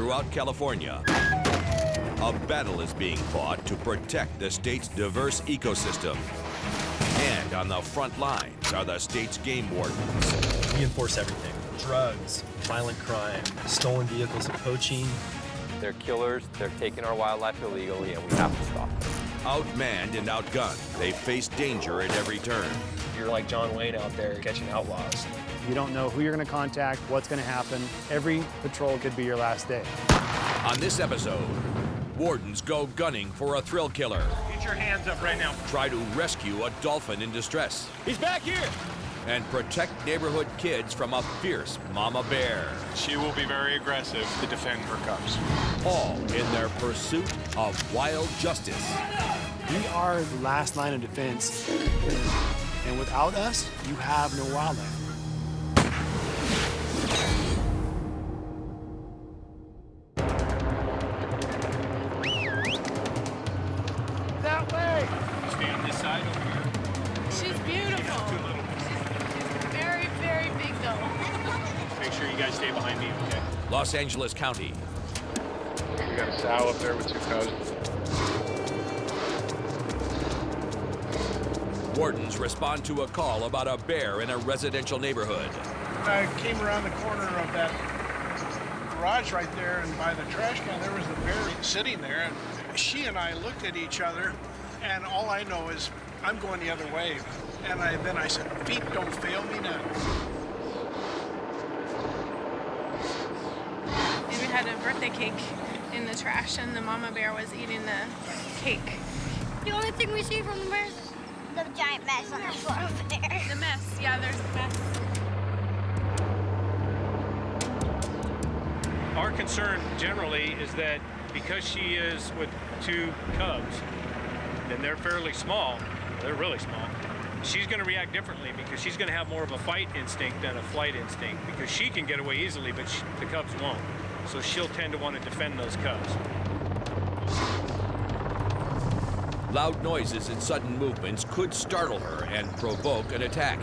throughout California, a battle is being fought to protect the state's diverse ecosystem. And on the front lines are the state's game wardens. We enforce everything. Drugs, violent crime, stolen vehicles, and poaching. They're killers, they're taking our wildlife illegally, and we have to stop them. Outmanned and outgunned, they face danger at every turn. You're like John Wayne out there catching outlaws. You don't know who you're going to contact, what's going to happen. Every patrol could be your last day. On this episode, wardens go gunning for a thrill killer. Get your hands up right now. Try to rescue a dolphin in distress. He's back here. And protect neighborhood kids from a fierce mama bear. She will be very aggressive to defend her cubs. All in their pursuit of wild justice. We are the last line of defense. And without us, you have no wildlife. That way. Stay on this side over here. She's beautiful. She's very, very big though. Make sure you guys stay behind me, okay? Los Angeles County. We got a sow up there with 2 cubs. Wardens respond to a call about a bear in a residential neighborhood. I came around the corner of that garage right there, and by the trash can, there was a bear sitting there. And she and I looked at each other, and all I know is I'm going the other way. And then I said, feet don't fail me now. We had a birthday cake in the trash, and the mama bear was eating the cake. The only thing we see from the bear is the giant mess on the floor over there. The mess, yeah, there's the mess. Our concern generally is that because she is with 2 cubs, and they're fairly small, they're really small, she's going to react differently because she's going to have more of a fight instinct than a flight instinct because she can get away easily, but the cubs won't. So she'll tend to want to defend those cubs. Loud noises and sudden movements could startle her and provoke an attack.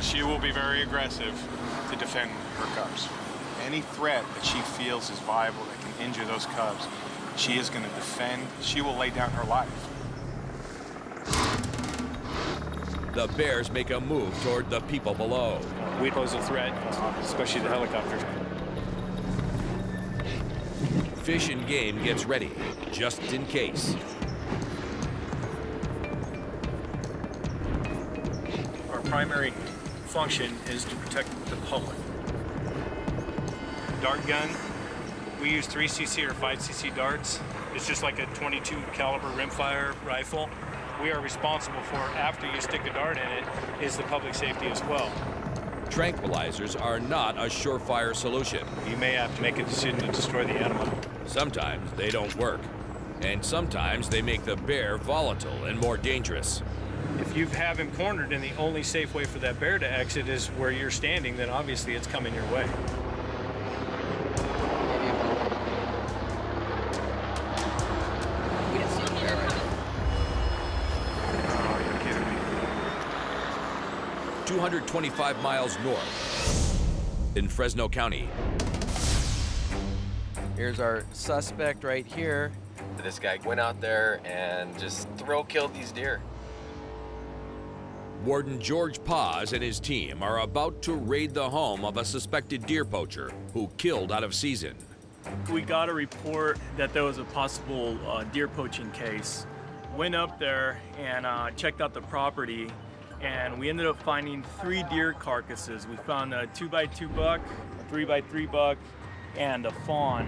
She will be very aggressive to defend her cubs. Any threat that she feels is viable that can injure those cubs, she is going to defend. She will lay down her life. The bears make a move toward the people below. We pose a threat, especially the helicopters. Fish and Game gets ready, just in case. Our primary function is to protect the public. Dart gun, we use 3cc or 5cc darts. It's just like a 22 caliber rimfire rifle. We are responsible for, after you stick a dart in it, is the public safety as well. Tranquilizers are not a surefire solution. You may have to make a decision to destroy the animal. Sometimes they don't work, and sometimes they make the bear volatile and more dangerous. If you have him cornered and the only safe way for that bear to exit is where you're standing, then obviously it's coming your way. Oh, you're kidding me. 225 miles north in Fresno County. Here's our suspect right here. This guy went out there and just killed these deer. Warden George Paz and his team are about to raid the home of a suspected deer poacher who killed out of season. We got a report that there was a possible deer poaching case. Went up there and checked out the property, and we ended up finding 3 deer carcasses. We found a 2x2 buck, a 3x3 buck, and a fawn.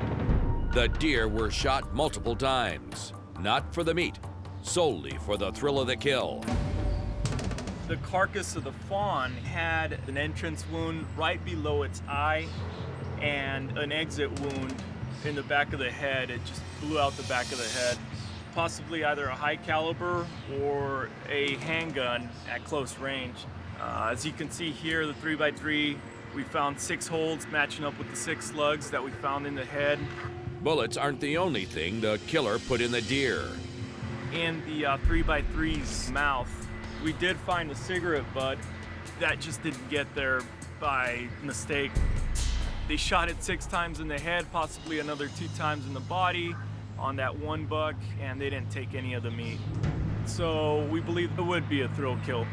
The deer were shot multiple times, not for the meat, solely for the thrill of the kill. The carcass of the fawn had an entrance wound right below its eye and an exit wound in the back of the head. It just blew out the back of the head. Possibly either a high caliber or a handgun at close range. As you can see here, the 3x3, we found 6 holes matching up with the 6 slugs that we found in the head. Bullets aren't the only thing the killer put in the deer. In the 3x3's mouth, we did find a cigarette butt that just didn't get there by mistake. They shot it 6 times in the head, possibly another 2 times in the body on that one buck, and they didn't take any of the meat. So we believe it would be a thrill kill.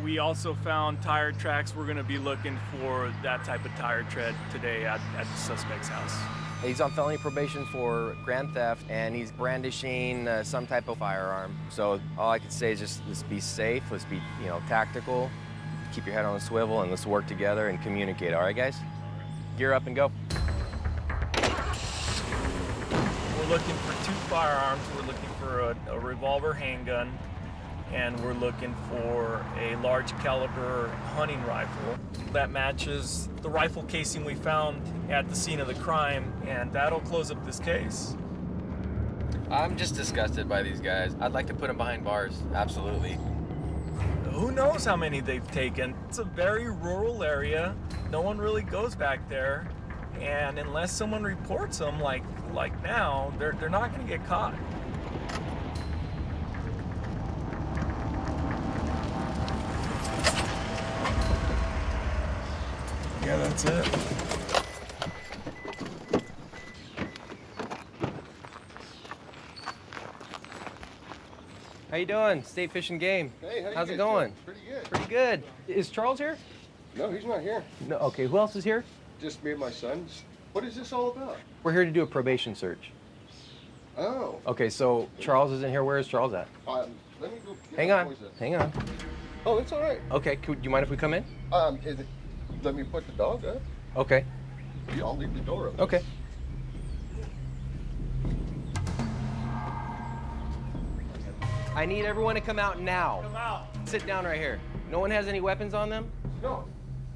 We also found tire tracks. We're gonna be looking for that type of tire tread today at the suspect's house. He's on felony probation for grand theft, and he's brandishing some type of firearm. So all I can say is just let's be safe, let's be tactical, keep your head on a swivel, and let's work together and communicate. All right, guys? Gear up and go. We're looking for 2 firearms. We're looking for a revolver handgun, and we're looking for a large caliber hunting rifle that matches the rifle casing we found at the scene of the crime, and that'll close up this case. I'm just disgusted by these guys. I'd like to put them behind bars, absolutely. Who knows how many they've taken? It's a very rural area. No one really goes back there, and unless someone reports them, like now, they're not going to get caught. Yeah, that's it. How you doing? State Fish and Game. Hey, how's it going? Pretty good. Pretty good. Is Charles here? No, he's not here. No. Okay, who else is here? Just me and my son. What is this all about? We're here to do a probation search. Oh. Okay, so Charles isn't here. Where is Charles at? Let me go. Hang on. Hang on. Oh, it's all right. Okay, do you mind if we come in? Let me put the dog up. Okay. Yeah, I'll leave the door open. Okay. I need everyone to come out now. Come out. Sit down right here. No one has any weapons on them? No.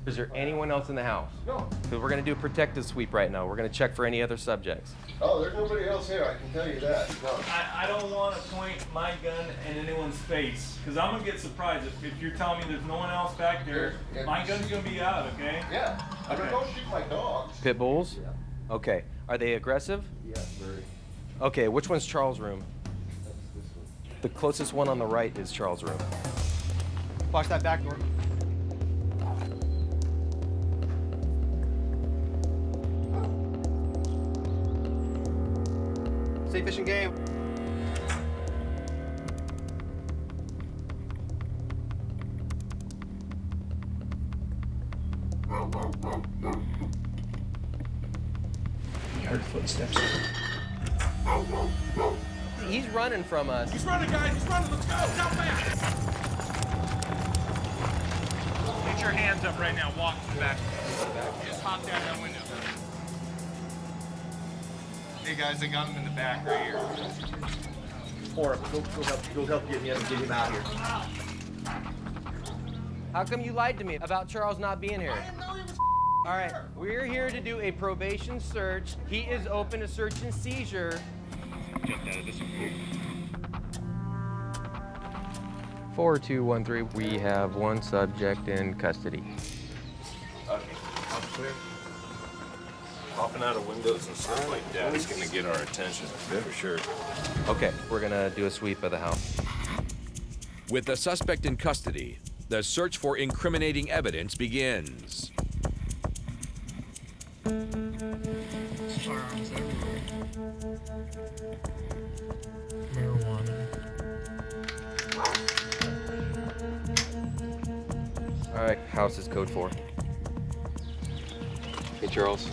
Is there anyone else in the house? No. Because we're going to do a protective sweep right now. We're going to check for any other subjects. Oh, there's nobody else here. I can tell you that. No. I don't want to point my gun in anyone's face, because I'm going to get surprised if you're telling me there's no one else back there. My gun's going to be out, okay? Yeah. Okay. Don't shoot my dogs. Pit bulls? Yeah. Okay. Are they aggressive? Yeah, very. Okay, which one's Charles' room? That's this one. The closest one on the right is Charles' room. Watch that back door. State Fish and Game. You heard footsteps. He's running from us. He's running, guys. He's running. Let's go. Now fast. Get your hands up right now. Walk to the back. Just hop down that window. Hey guys, I got him in the back right here. Or go help get him out here. How come you lied to me about Charles not being here? I didn't know he was All right, we're here to do a probation search. He is open to search and seizure. Jumped out of this one. 4213. We have one subject in custody. Okay, I'm clear. Hopping out of windows and stuff like that is gonna get our attention, for sure. Okay, we're gonna do a sweep of the house. With the suspect in custody, the search for incriminating evidence begins. Firearms everywhere. Marijuana. All right, house is code 4. Hey, Charles.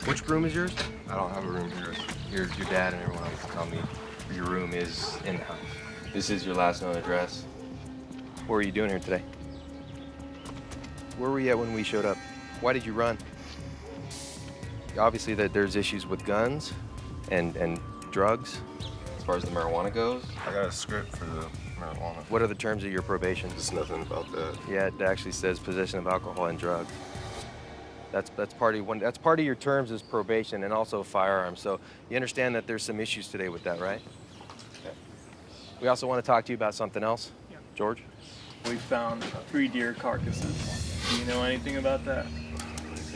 Which room is yours? I don't have a room here. Your dad and everyone else tell me your room is in the house. This is your last known address. What were you doing here today? Where were you at when we showed up? Why did you run? Obviously that there's issues with guns and drugs. As far as the marijuana goes, I got a script for the marijuana. what are the terms of your probation? There's nothing about that. Yeah, it actually says possession of alcohol and drugs. That's part of your terms is probation and also firearms. So you understand that there's some issues today with that, right? Okay. We also want to talk to you about something else. Yeah. George? We found 3 deer carcasses. Do you know anything about that?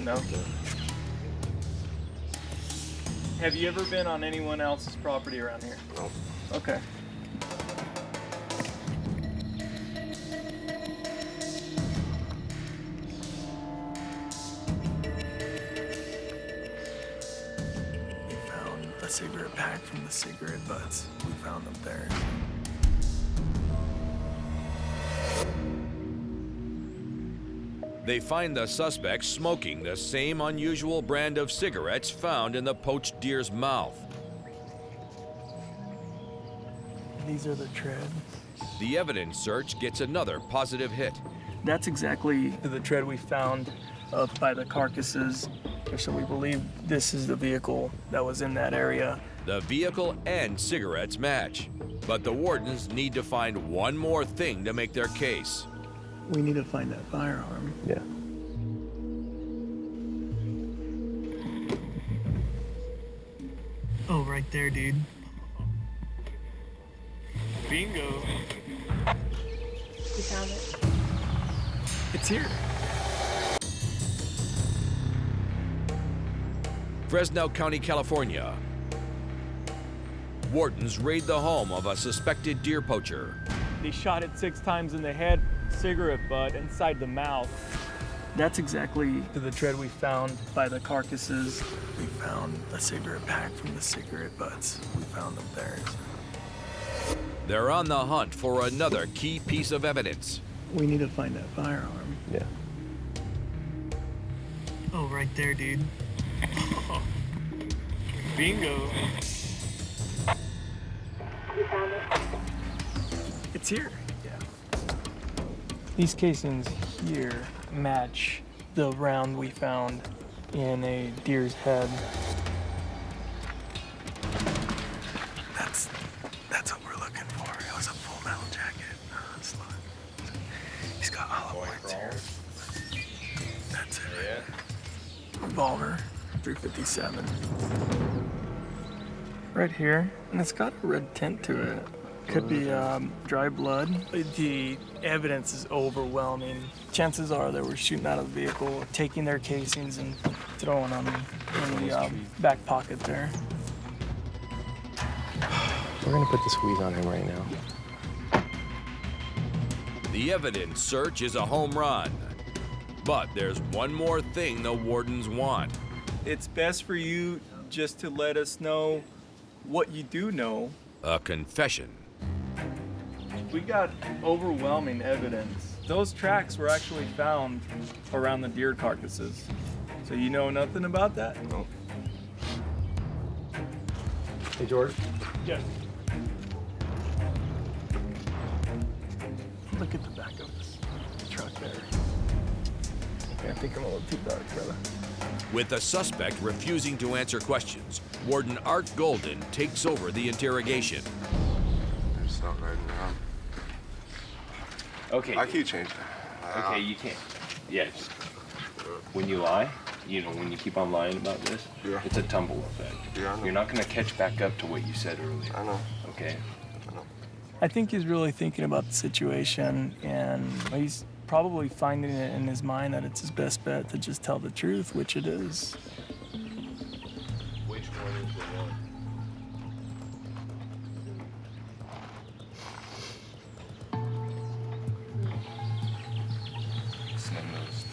No? Have you ever been on anyone else's property around here? No. Okay. cigarette pack from the cigarette butts. We found them there. They find the suspect smoking the same unusual brand of cigarettes found in the poached deer's mouth. These are the tread. The evidence search gets another positive hit. That's exactly the tread we found up by the carcasses. So we believe this is the vehicle that was in that area. The vehicle and cigarettes match, but the wardens need to find one more thing to make their case. We need to find that firearm. Yeah. Oh, right there, dude. Bingo. You found it. It's here. Fresno County, California. Wardens raid the home of a suspected deer poacher. They shot it 6 times in the head, cigarette butt inside the mouth. That's exactly the tread we found by the carcasses. We found a cigarette pack from the cigarette butts. We found them there. They're on the hunt for another key piece of evidence. We need to find that firearm. Yeah. Oh, right there, dude. Bingo. You found it. It's here. Yeah. These casings here match the round we found in a deer's head. That's what we're looking for. It was a full metal jacket. He's got hollow points here. That's it. Yeah. Revolver, 357. Right here, and it's got a red tint to it. Could be dry blood. The evidence is overwhelming. Chances are they were shooting out of the vehicle, taking their casings and throwing them in the back pocket there. We're gonna put the squeeze on him right now. The evidence search is a home run. But there's one more thing the wardens want. It's best for you just to let us know what you do know. A confession. We got overwhelming evidence. Those tracks were actually found around the deer carcasses. So you know nothing about that? No. Hey, George. Yes. Look at the back of this truck there. I think I'm a little too dark, brother. With the suspect refusing to answer questions, Warden Art Golden takes over the interrogation. They're just not riding around. Okay. I keep changing. Okay, you can't. Yeah, just when you lie, you know, when you keep on lying about this, Yeah. it's a tumble effect. Yeah, I know. You're not gonna catch back up to what you said earlier. I know. Okay? I know. I think he's really thinking about the situation, and he's probably finding it in his mind that it's his best bet to just tell the truth, which it is. Which one is the one? Snub-nosed.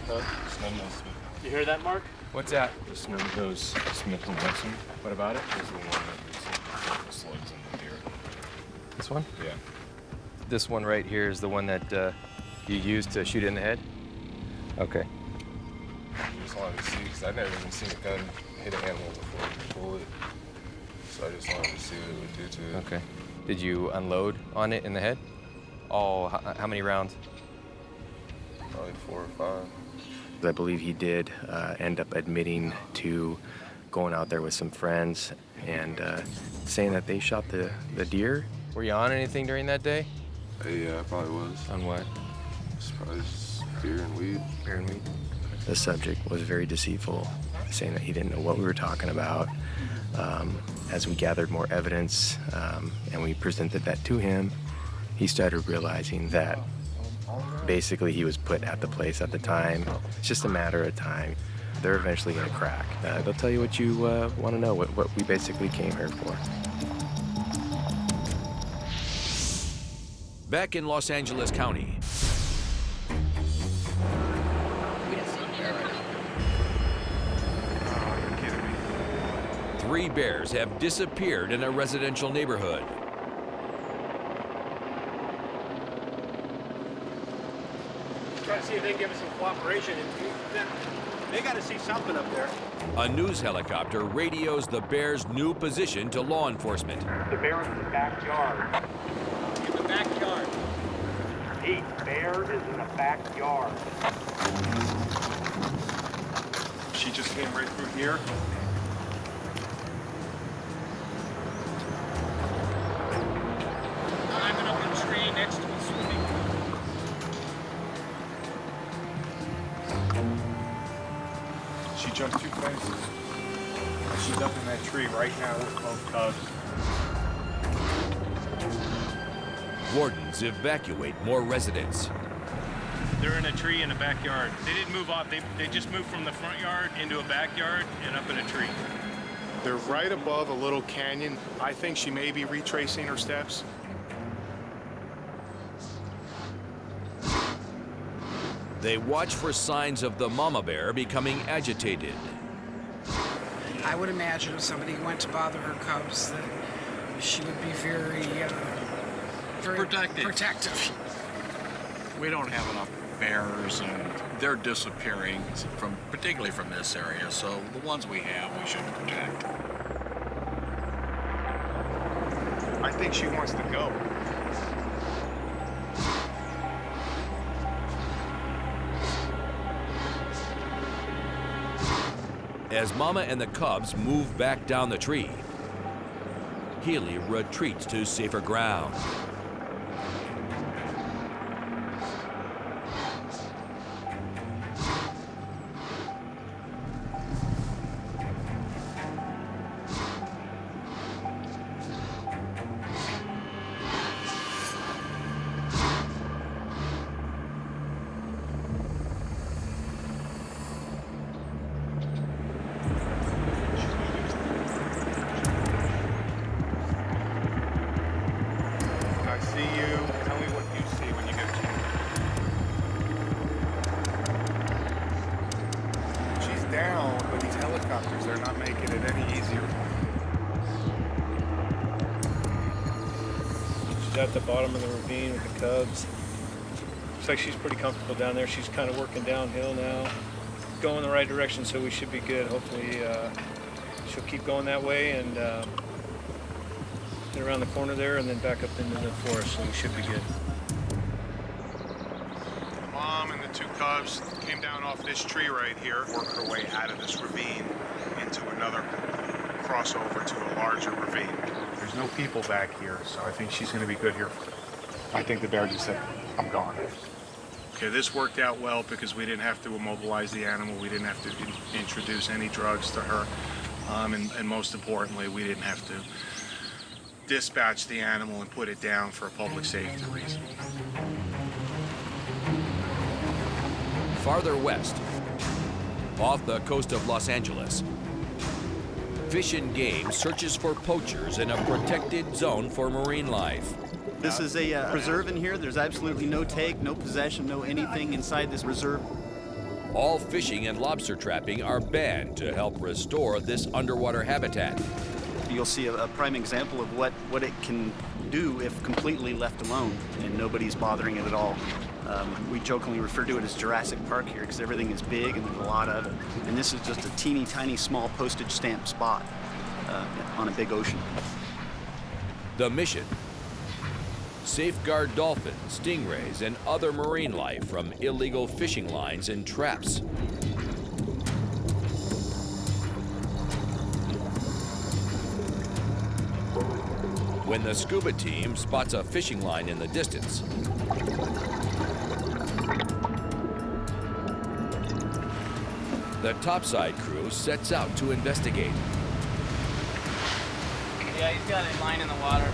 Huh? Snub-nosed. You hear that, Mark? What's that? The snub-nosed Smith & Wesson What about it? is the one that we see the slugs in the deer. This one? Yeah. This one right here is the one that you used to shoot it in the head? Okay. I just wanted to see, because I've never even seen a gun hit an animal before with a bullet. So I just wanted to see what it would do to it. Okay. Did you unload on it in the head? All, how many rounds? Probably 4 or 5. I believe he did end up admitting to going out there with some friends and saying that they shot the deer. Were you on anything during that day? Yeah, I probably was. On what? It's probably just beer and weed. Beer and weed. The subject was very deceitful, saying that he didn't know what we were talking about. As we gathered more evidence and we presented that to him, he started realizing that basically he was put at the place at the time. It's just a matter of time. They're eventually going to crack. They'll tell you what you want to know, what we basically came here for. Back in Los Angeles County. 3 bears have disappeared in a residential neighborhood. Try to see if they give us some cooperation. They got to see something up there. A news helicopter radios the bear's new position to law enforcement. The bear is in the backyard. In the backyard. The bear is in the backyard. She just came right through here. Climbing up in a tree next to the swimming pool. She jumped 2 fences. She's up in that tree right now with both cubs. Wardens evacuate more residents. They're in a tree in a backyard. They didn't move off. They just moved from the front yard into a backyard and up in a tree. They're right above a little canyon. I think she may be retracing her steps. They watch for signs of the mama bear becoming agitated. I would imagine if somebody went to bother her cubs that she would be very protective. We don't have enough bears, and they're disappearing particularly from this area. So the ones we have, we should protect. I think she wants to go. As Mama and the cubs move back down the tree, Healy retreats to safer ground. They're not making it any easier. She's at the bottom of the ravine with the cubs. Looks like she's pretty comfortable down there. She's kind of working downhill now. Going the right direction, so we should be good. Hopefully she'll keep going that way and get around the corner there and then back up into the forest, so we should be good. Mom and the 2 cubs came down off this tree right here, worked her way out of this ravine into another crossover to a larger ravine. There's no people back here, so I think she's going to be good here. I think the bear just said, I'm gone. Okay, this worked out well because we didn't have to immobilize the animal. We didn't have to introduce any drugs to her. And most importantly, we didn't have to dispatch the animal and put it down for a public safety reason. Farther west, off the coast of Los Angeles, Fish and Game searches for poachers in a protected zone for marine life. This is a preserve in here. There's absolutely no take, no possession, no anything inside this reserve. All fishing and lobster trapping are banned to help restore this underwater habitat. You'll see a prime example of what it can do if completely left alone and nobody's bothering it at all. We jokingly refer to it as Jurassic Park here because everything is big and there's a lot of it. And this is just a teeny tiny small postage stamp spot on a big ocean. The mission: safeguard dolphins, stingrays, and other marine life from illegal fishing lines and traps. When the scuba team spots a fishing line in the distance, the topside crew sets out to investigate. Yeah, he's got a line in the water.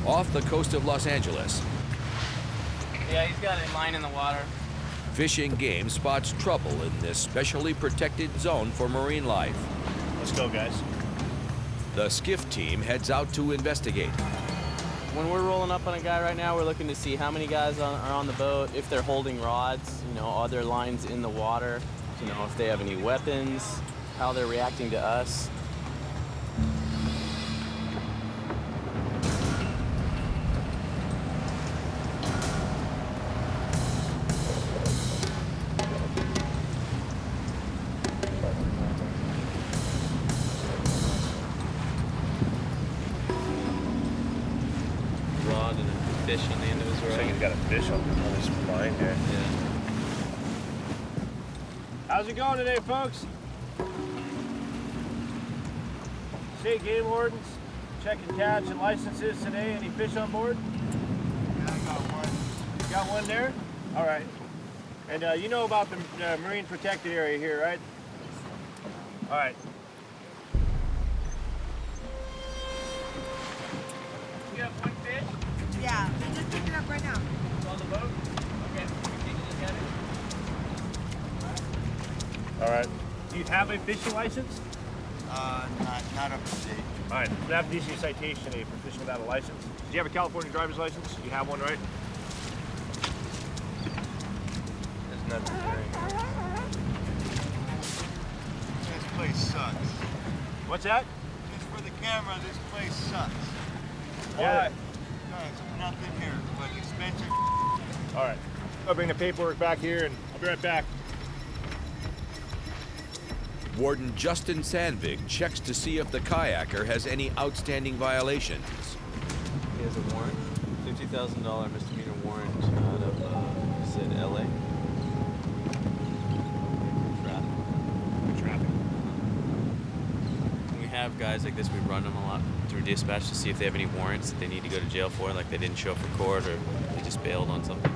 Off the coast of Los Angeles, Yeah, he's got a line in the water. Fish and Game spots trouble in this specially protected zone for marine life. Let's go, guys. The skiff team heads out to investigate. When we're rolling up on a guy right now, we're looking to see how many guys are on the boat, if they're holding rods, you know, are there lines in the water, you know, if they have any weapons, how they're reacting to us. Fish on the end of his rod. So he's got a fish on his line here. Yeah. How's it going today, folks? State Game Wardens checking catch and licenses today. Any fish on board? Yeah, I got one. You got one there? All right. And you know about the marine protected area here, right? All right. You have one fish? Yeah, just pick it up right now. It's on the boat? Okay. Can you look at it? All right. Do you have a fishing license? Not up to date. All right. We have to issue a citation today for fishing without a license. Do you have a California driver's license? You have one, right? There's nothing there. This place sucks. What's that? Just for the camera, this place sucks. Why? There's nothing here. It's like expensive. All right. I'll bring the paperwork back here and I'll be right back. Warden Justin Sandvig checks to see if the kayaker has any outstanding violations. He has a warrant, $50,000 misdemeanor warrant out of, he said LA. Traffic. When we have guys like this, we run them a lot through dispatch to see if they have any warrants that they need to go to jail for, like they didn't show up for court or they just bailed on something.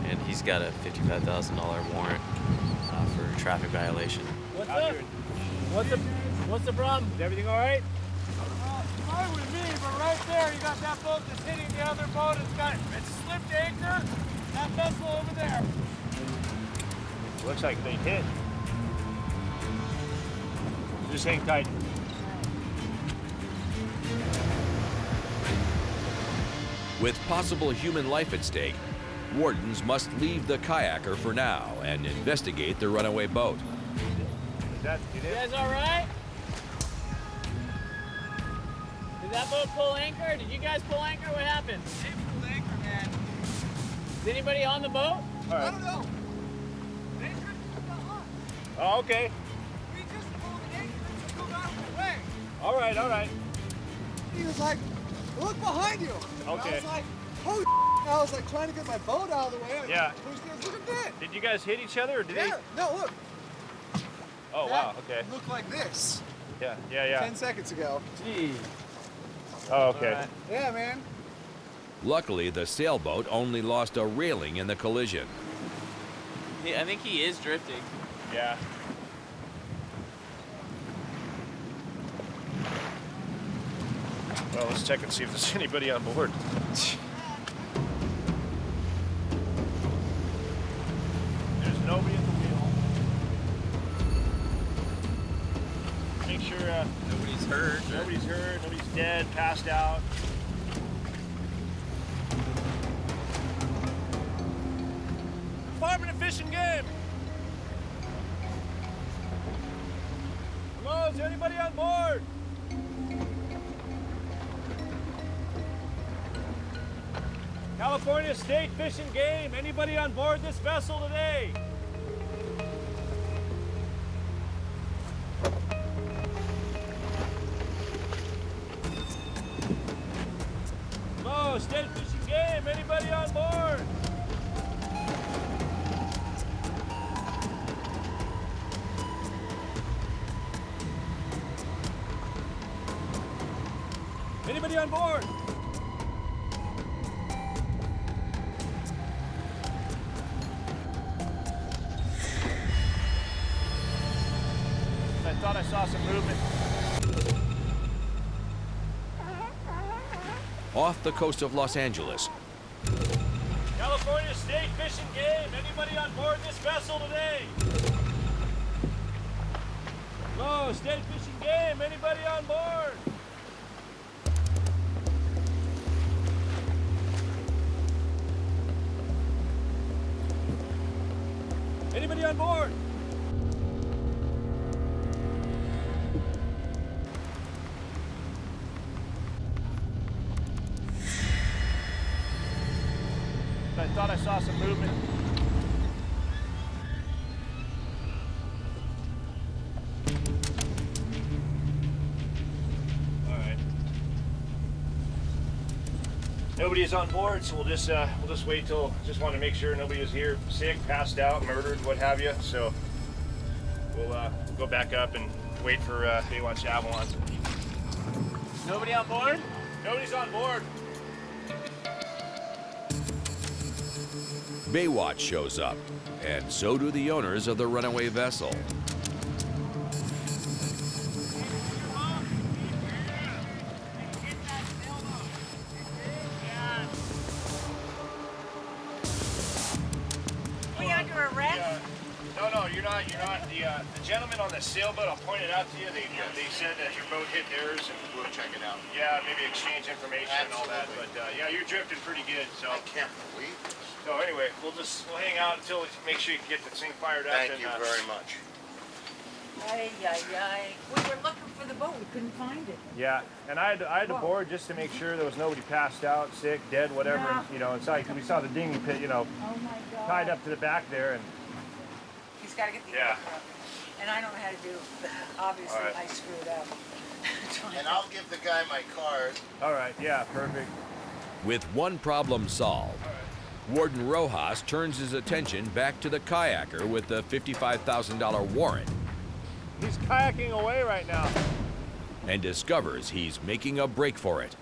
And he's got a $55,000 warrant for traffic violation. What's up? What's the problem? Is everything all right? Fine with me, but right there, you got that boat that's hitting the other boat. It's slipped anchor. That vessel over there. Looks like they hit. Just hang tight. With possible human life at stake, wardens must leave the kayaker for now and investigate the runaway boat. You guys all right? Did that boat pull anchor? Did you guys pull anchor? What happened? They pulled anchor, man. Is anybody on the boat? All right. I don't know. Anchor? Oh, okay. We just pulled an anchor to go out of the way. All right, all right. He was like, look behind you. And Okay. I was like, oh, I was like trying to get my boat out of the way. Yeah. Look at that. Did you guys hit each other or did they? Yeah. No, look. Oh, wow, okay. Looked like this. Yeah. 10 seconds ago. Gee. Oh, okay. Right. Yeah, man. Luckily, the sailboat only lost a railing in the collision. I think he is drifting. Yeah. Well, let's check and see if there's anybody on board. There's nobody at the wheel. Make sure Nobody's hurt. nobody's hurt, nobody's dead, passed out. Department of Fish and Game. Hello, is there anybody on board? California State Fish and Game. Anybody on board this vessel today? Hello, State Fish and Game. Anybody on board? Anybody on board? I thought I saw some movement. Off the coast of Los Angeles, California State Fish and Game. Anybody on board this vessel today? Hello, State Fish and Game. Anybody on board? Anybody on board? I thought I saw some movement. All right. Nobody is on board, so we'll just wait till. Just want to make sure nobody is here, sick, passed out, murdered, what have you. So we'll go back up and wait for Baywatch Avalon. Nobody on board? Nobody's on board. Baywatch shows up, and so do the owners of the runaway vessel. We under arrest? No, you're not. You're not. The gentleman on the sailboat, I'll point it out to you. They said that your boat hit theirs, and we'll check it out. Yeah, maybe exchange information and all that. But yeah, you're drifting pretty good. So I can't believe this. So anyway, we'll hang out until we make sure you can get the thing fired up. Thank you very much. Ay, ay, ay. We were looking for the boat. We couldn't find it. Yeah, and I had to board just to make sure there was nobody passed out, sick, dead, whatever. Yeah. You know, inside. We saw the dinghy pit, you know, Oh my God. tied up to the back there, and He's got to get the Yeah. anchor up. And I don't know how to do it, but obviously All right. I screwed up. And I'll give the guy my card. all right, yeah, perfect. With one problem solved, Warden Rojas turns his attention back to the kayaker with the $55,000 warrant He's kayaking away right now. and discovers he's making a break for it.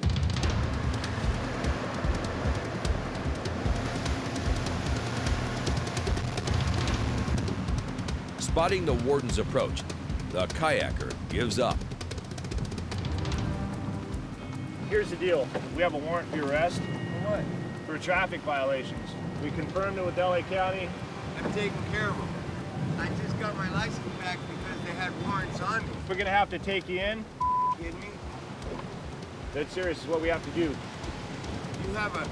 Spotting the warden's approach, the kayaker gives up. Here's the deal. We have a warrant for your arrest. For what? For traffic violations. We confirmed it with LA County. I'm taking care of them. I just got my license back because they had warrants on me. We're gonna have to take you in. Kidding me? That's serious is what we have to do. You have a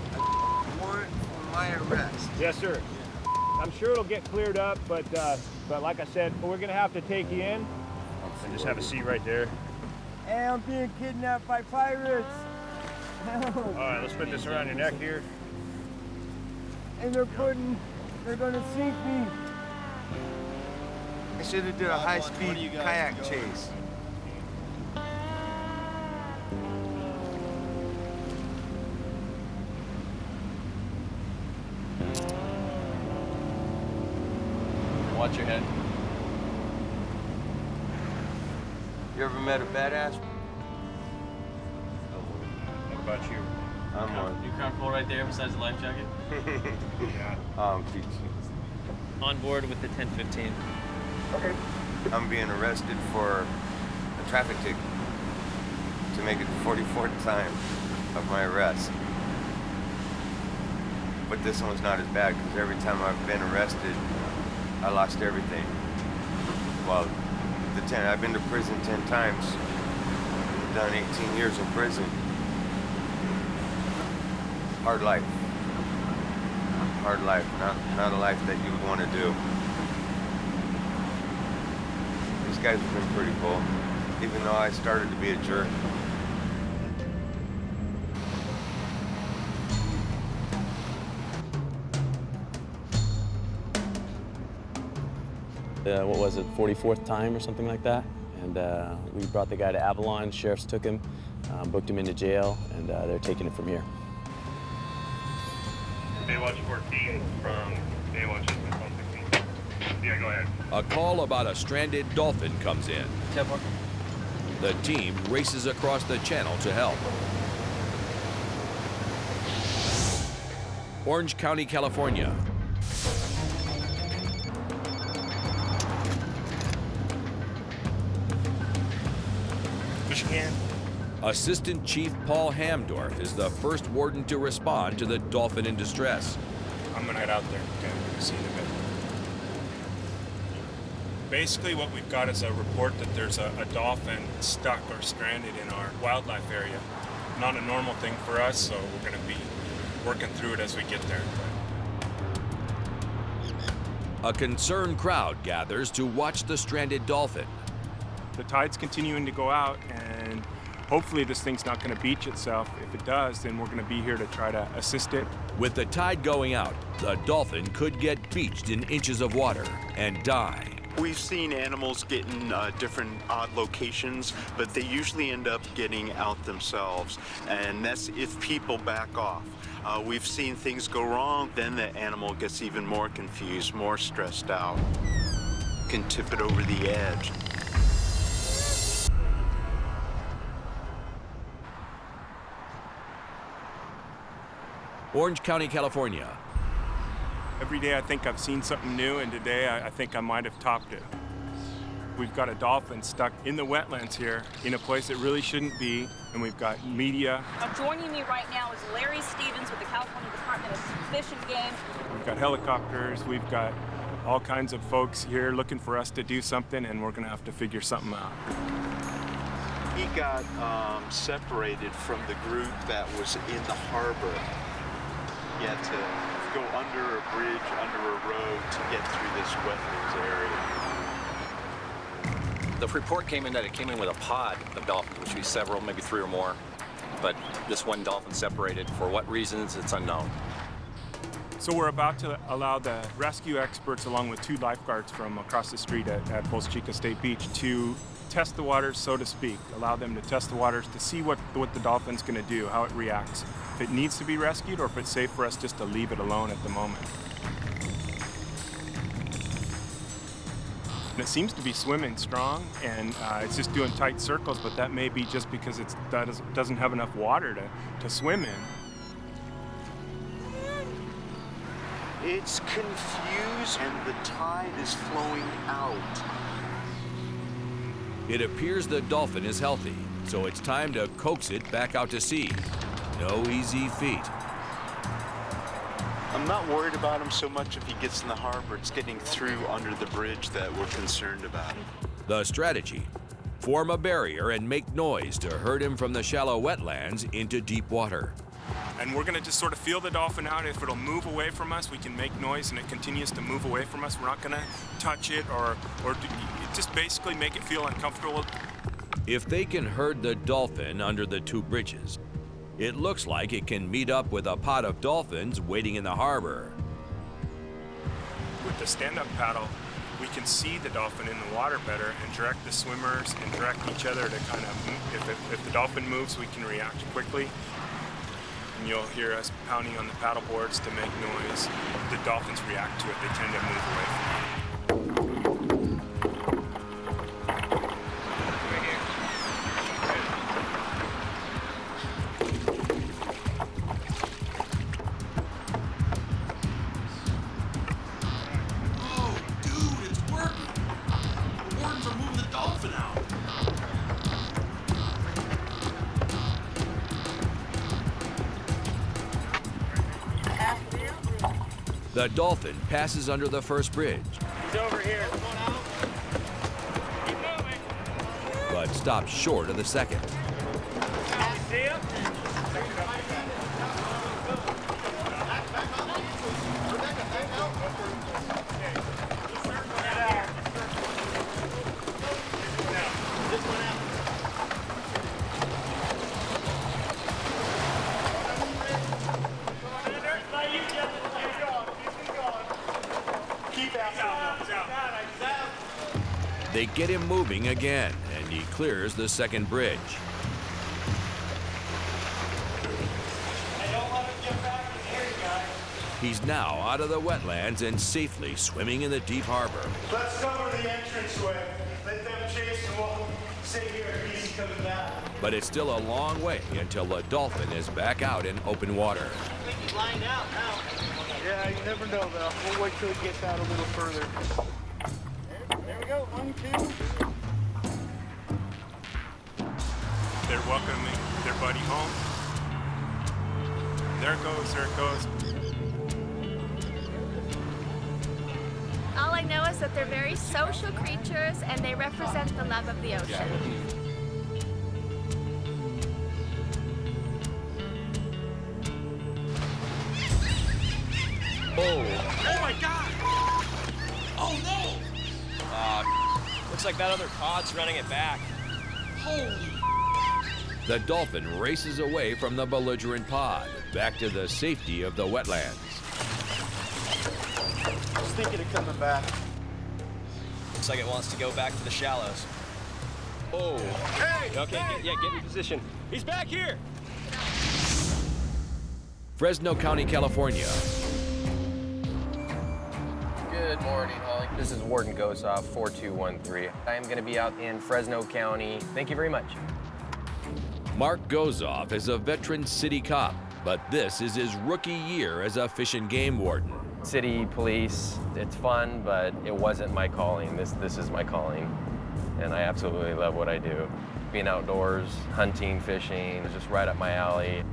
warrant for my arrest. Yes, sir. I'm sure it'll get cleared up, but like I said, we're gonna have to take you in. And just have a seat right there. Hey, I'm being kidnapped by pirates. Help. All right, let's put this around your neck here. And they're gonna sink me. I should have did a high-speed kayak chase. Watch your head. You ever met a badass? What about you? I'm one. You comfortable right there besides the life jacket? Yeah. Peachy. On board with the 1015. Okay. I'm being arrested for a traffic ticket to make it the 44th time of my arrest. But this one's not as bad because every time I've been arrested, I lost everything. Well, I've been to prison 10 times, done 18 years in prison. Hard life. Hard life, not a life that you would want to do. These guys have been pretty cool, even though I started to be a jerk. What was it, 44th time or something like that? And we brought the guy to Avalon, sheriffs took him, booked him into jail, and they're taking it from here. Baywatch 14 from Baywatch 116. Yeah, go ahead. A call about a stranded dolphin comes in. The team races across the channel to help. Orange County, California. Michigan. Assistant Chief Paul Hamdorf is the first warden to respond to the dolphin in distress. I'm gonna head out there to see the bit. Basically what we've got is a report that there's a dolphin stuck or stranded in our wildlife area. Not a normal thing for us, so we're gonna be working through it as we get there. A concerned crowd gathers to watch the stranded dolphin. The tide's continuing to go out, and hopefully this thing's not going to beach itself. If it does, then we're going to be here to try to assist it. With the tide going out, the dolphin could get beached in inches of water and die. We've seen animals get in different odd locations, but they usually end up getting out themselves, and that's if people back off. We've seen things go wrong, then the animal gets even more confused, more stressed out, can tip it over the edge. Orange County, California. Every day I think I've seen something new, and today I think I might have topped it. We've got a dolphin stuck in the wetlands here in a place it really shouldn't be, and we've got media. Now joining me right now is Larry Stevens with the California Department of Fish and Game. We've got helicopters, we've got all kinds of folks here looking for us to do something, and we're gonna have to figure something out. He got separated from the group that was in the harbor. He had to go under a bridge, under a road to get through this wetlands area. The report came in that it came in with a pod of dolphins, which would be several, maybe 3 or more. But this one dolphin separated. For what reasons, it's unknown. So we're about to allow the rescue experts, along with 2 lifeguards from across the street at Dos Chicas State Beach, to test the waters, so to speak. Allow them to test the waters to see what the dolphin's going to do, how it reacts. If it needs to be rescued, or if it's safe for us just to leave it alone at the moment. And it seems to be swimming strong, and it's just doing tight circles, but that may be just because it doesn't have enough water to swim in. It's confused, and the tide is flowing out. It appears the dolphin is healthy, so it's time to coax it back out to sea. No easy feat. I'm not worried about him so much if he gets in the harbor. It's getting through under the bridge that we're concerned about. The strategy: form a barrier and make noise to herd him from the shallow wetlands into deep water. And we're gonna just sort of feel the dolphin out. If it'll move away from us, we can make noise, and it continues to move away from us. We're not gonna touch it or just basically make it feel uncomfortable. If they can herd the dolphin under the 2 bridges, it looks like it can meet up with a pod of dolphins waiting in the harbor. With the stand-up paddle, we can see the dolphin in the water better and direct the swimmers and direct each other to kind of move. If the dolphin moves, we can react quickly. And you'll hear us pounding on the paddle boards to make noise. The dolphins react to it. They tend to move away from it. The dolphin passes under the first bridge. He's over here. Keep moving. But stops short of the second. See him? They get him moving again, and he clears the second bridge. He's now out of the wetlands and safely swimming in the deep harbor. Let's cover the entranceway. Let them chase and we'll stay here. He's coming back. But it's still a long way until the dolphin is back out in open water. I think he's lined out now. Yeah, you never know though. We'll wait till he gets out a little further. There we go. 1, 2. They're welcoming their buddy home. There it goes, there it goes. All I know is that they're very social creatures and they represent the love of the ocean. Oh my God! like that other pod's running it back. Holy. The Dolphin races away from the belligerent pod, back to the safety of the wetlands. I was thinking of coming back. Looks like it wants to go back to the shallows. Oh. Hey! Okay, Hey! get in position. He's back here! Fresno County, California. Good morning, Holly. This is Warden Gozoff, 4213. I am going to be out in Fresno County. Thank you very much. Mark Gozoff is a veteran city cop, but this is his rookie year as a fish and game warden. City police, it's fun, but it wasn't my calling. This is my calling, and I absolutely love what I do. Being outdoors, hunting, fishing, is just right up my alley.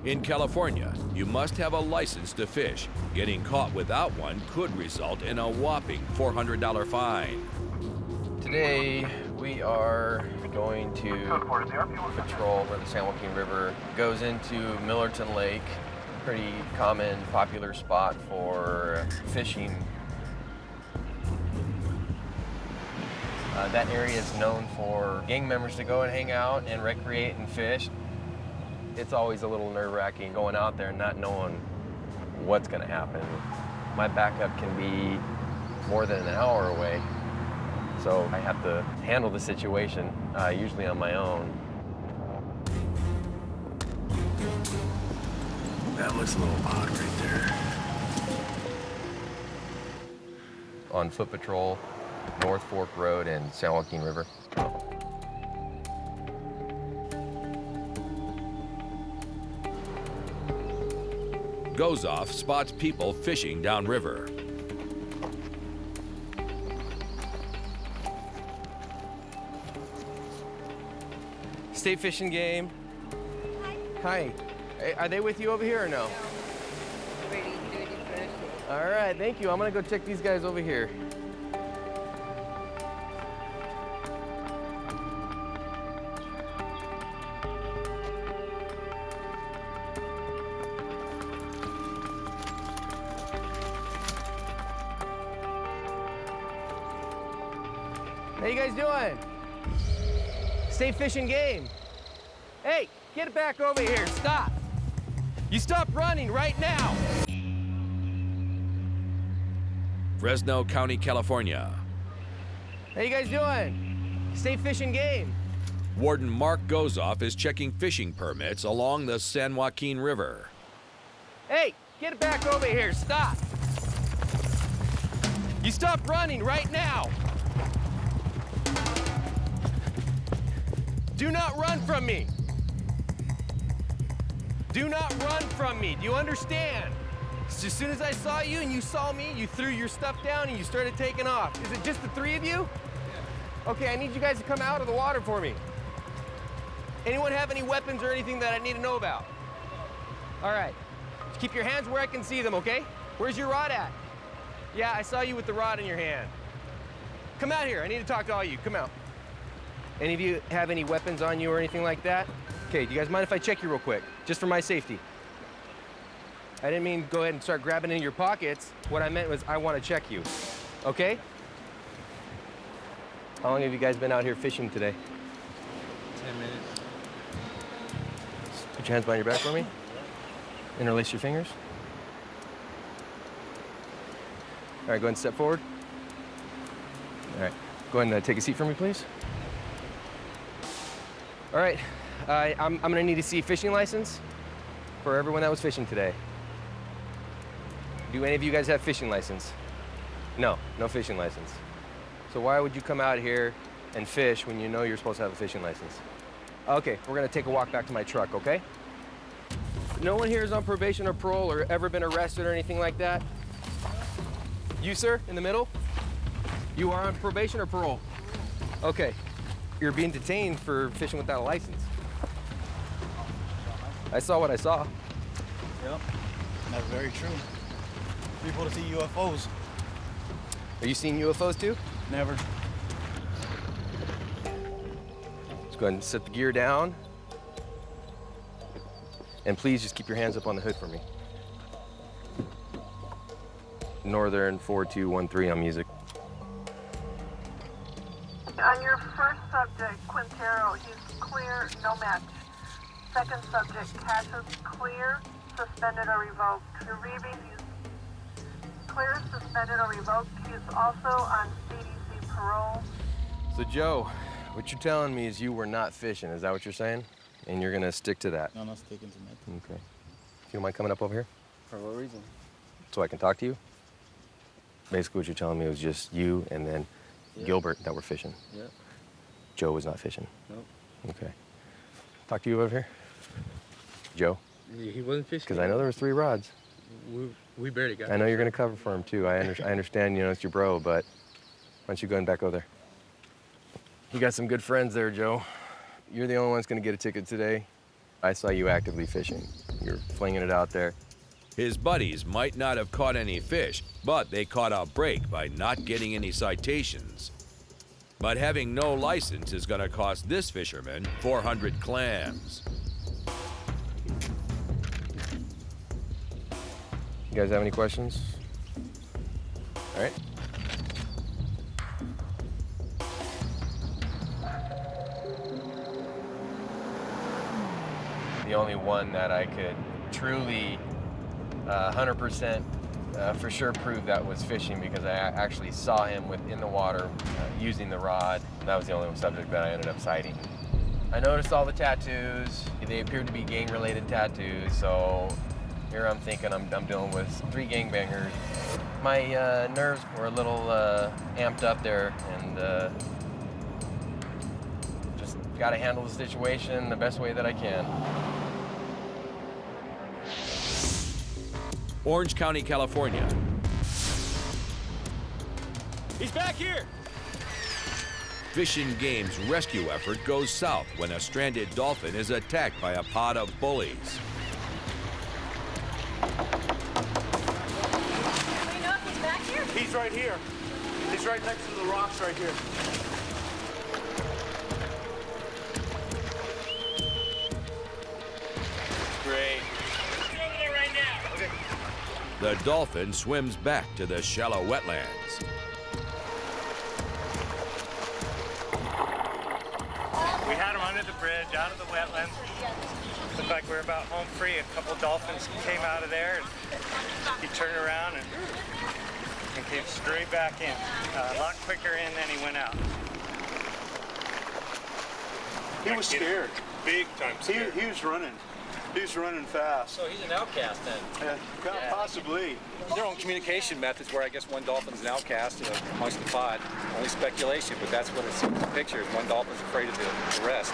In California, you must have a license to fish. Getting caught without one could result in a whopping $400 fine. Today, we are going to patrol where the San Joaquin River goes into Millerton Lake. Pretty common, popular spot for fishing. That area is known for gang members to go and hang out and recreate and fish. It's always a little nerve-wracking going out there and not knowing what's going to happen. My backup can be more than an hour away, so I have to handle the situation, usually on my own. That looks a little odd right there. On foot patrol, North Fork Road and San Joaquin River. Gozoff spots people fishing downriver. State Fishing Game. Hi. Hey, are they with you over here or no? Ready to do it first. All right, thank you. I'm gonna go check these guys over here. How you guys doing? State Fishing Game. Hey, get back over here, stop. You stop running right now. Fresno County, California. How you guys doing? State Fishing Game. Warden Mark Gozoff is checking fishing permits along the San Joaquin River. Hey, get back over here, stop. You stop running right now. Do not run from me. Do not run from me. Do you understand? As soon as I saw you and you saw me, you threw your stuff down and you started taking off. Is it just the three of you? Yeah. Okay, I need you guys to come out of the water for me. Anyone have any weapons or anything that I need to know about? All right. Just keep your hands where I can see them, okay? Where's your rod at? Yeah, I saw you with the rod in your hand. Come out here. I need to talk to all of you. Come out. Any of you have any weapons on you or anything like that? Okay, do you guys mind if I check you real quick? Just for my safety. I didn't mean go ahead and start grabbing in your pockets. What I meant was I want to check you. Okay? How long have you guys been out here fishing today? 10 minutes. Put your hands behind your back for me. Interlace your fingers. All right, go ahead and step forward. All right, go ahead and take a seat for me, please. All right, I'm gonna need to see a fishing license for everyone that was fishing today. Do any of you guys have fishing license? No, no fishing license. So why would you come out here and fish when you know you're supposed to have a fishing license? Okay, we're gonna take a walk back to my truck, okay? No one here is on probation or parole or ever been arrested or anything like that? You, sir, in the middle? You are on probation or parole? Okay. You're being detained for fishing without a license. I saw what I saw. Yep, that's very true. People to see UFOs. Are you seeing UFOs too? Never. Let's go ahead and set the gear down. And please just keep your hands up on the hood for me. Northern 4213 on music. subject, Quintero, he's clear, no match. Second subject, Cassius, clear, suspended or revoked. Uribe, he's clear, suspended or revoked. He's also on CDC parole. So Joe, what you're telling me is you were not fishing, is that what you're saying? And you're gonna stick to that? No, not sticking to nothing. Okay. You don't mind coming up over here? For what reason? So I can talk to you? Basically what you're telling me was just you and then Gilbert that were fishing. Yep. Joe was not fishing? Nope. Okay. Talk to you over here? Joe? He wasn't fishing. Because I know there was 3 rods. We barely got I know you're gonna cover for him too. I understand, you know, it's your bro, but why don't you go ahead and back over there? You got some good friends there, Joe. You're the only one that's gonna get a ticket today. I saw you actively fishing. You're flinging it out there. His buddies might not have caught any fish, but they caught a break by not getting any citations. But having no license is gonna cost this fisherman 400 clams. You guys have any questions? All right. The only one that I could truly 100% for sure prove that was fishing, because I actually saw him in the water using the rod. That was the only subject that I ended up citing. I noticed all the tattoos. They appeared to be gang-related tattoos, so here I'm thinking I'm dealing with 3 gangbangers. My nerves were a little amped up there, and just got to handle the situation the best way that I can. Orange County, California. He's back here! Fish and Game's rescue effort goes south when a stranded dolphin is attacked by a pod of bullies. Do we know if he's back here? He's right here. He's right next to the rocks right here. Great. He's over there right now. Okay. The dolphin swims back to the shallow wetlands. We had him under the bridge, out of the wetlands. Looked like we were about home free. A couple dolphins came out of there, and he turned around and came straight back in. A lot quicker in than he went out. He was scared. Big time scared. He was running. He was running fast. So he's an outcast then? Yeah, possibly. Their own communication methods where I guess one dolphin's an outcast amongst the pod. Only speculation, but that's what it seems in the picture. One dolphin's afraid of the rest.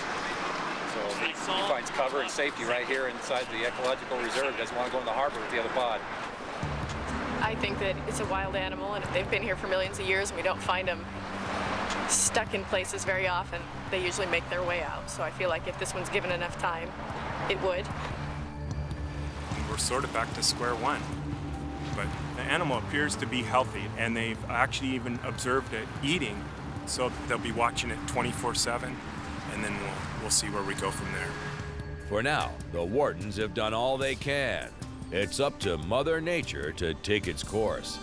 So he finds cover and safety right here inside the ecological reserve. Doesn't want to go in the harbor with the other pod. I think that it's a wild animal, and if they've been here for millions of years and we don't find them stuck in places very often, they usually make their way out. So I feel like if this one's given enough time, it would. We're sort of back to square one. But the animal appears to be healthy, and they've actually even observed it eating, so they'll be watching it 24/7, and then we'll see where we go from there. For now, the wardens have done all they can. It's up to Mother Nature to take its course.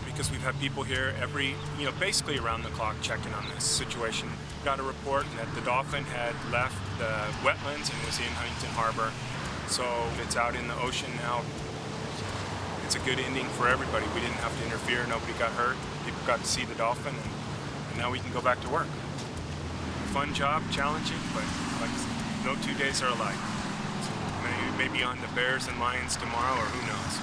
Because we've had people here basically around the clock checking on this situation. Got a report that the dolphin had left the wetlands and was in Huntington Harbor. So it's out in the ocean now. It's a good ending for everybody. We didn't have to interfere, nobody got hurt. People got to see the dolphin, and now we can go back to work. Fun job, challenging, but no 2 days are alike. So maybe on the bears and lions tomorrow, or who knows.